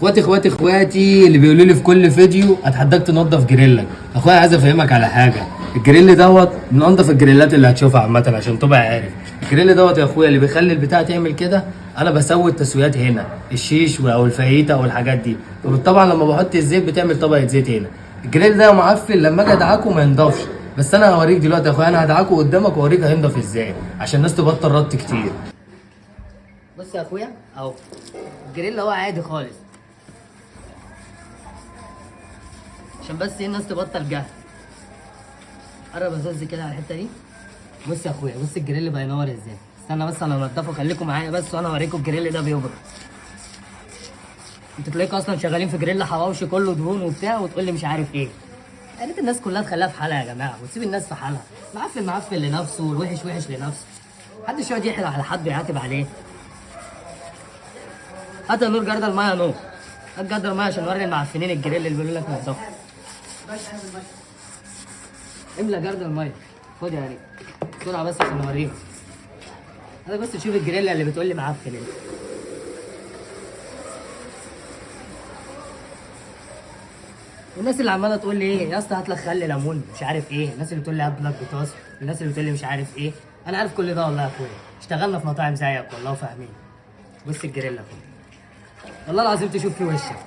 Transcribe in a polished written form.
اخواتي اللي بيقولوا لي في كل فيديو اتحداك تنضف جريلك. اخويا عايز افهمك على حاجه، الجريل دوت من انضف الجريلات اللي هتشوفها عامه، عشان تبقى عارف. الجريل دوت يا اخويا اللي بيخلي البتاع تعمل كده، انا بسوي التسويات هنا، الشيش او الفاهيتا او الحاجات دي. طبعا لما بحط الزيت بتعمل طبقه زيت هنا. الجريل ده يا معفن لما اجي ادعكه ما ينضفش، بس انا هوريك دلوقتي يا اخويا، انا هدعكه قدامك واوريك هينضف ازاي عشان الناس تبطل رط كتير. بص يا اخويا اهو، الجريل هو عادي خالص، عشان بس ايه الناس تبطل جهل. قرب ازاز كده على الحته دي. بص يا اخويا، بص الجريل بقى ينور ازاي. استنى بس انا انضفه، خليكم معايا بس وانا اوريكم الجريل ده بيبرد. انتوا تلاقيكوا اصلا شغالين في جريل حواوشي كله دهون وبتاع وتقول لي مش عارف ايه. يا ريت الناس كلها تخليها في حالها يا جماعه، وتسيب الناس في حالها. معفن لنفسه والوحش وحش لنفسه، محدش يقعد يحرق على حد ويعاتب عليه. هات يا نور جرد الميه يا نور، هات جرد الميه عشان نوري المعفنين الجريل اللي بيقولوا لك نضفه. املى جرد الميه، خد يا ريت بسرعه بس عشان نوريهم. انا بس تشوف الجريلا اللي بتقول لي معفن انت. والناس اللي عماله تقول لي ايه يا اسطى هات لك خل ليمون مش عارف ايه، الناس اللي بتقول لي هات لك بطاطس، الناس اللي بتقول لي مش عارف ايه. انا عارف كل ده والله يا اخويا، اشتغلنا في مطاعم زيك والله وفاهمين. بص الجريلا يا اخويا، والله العظيم تشوف في وشك.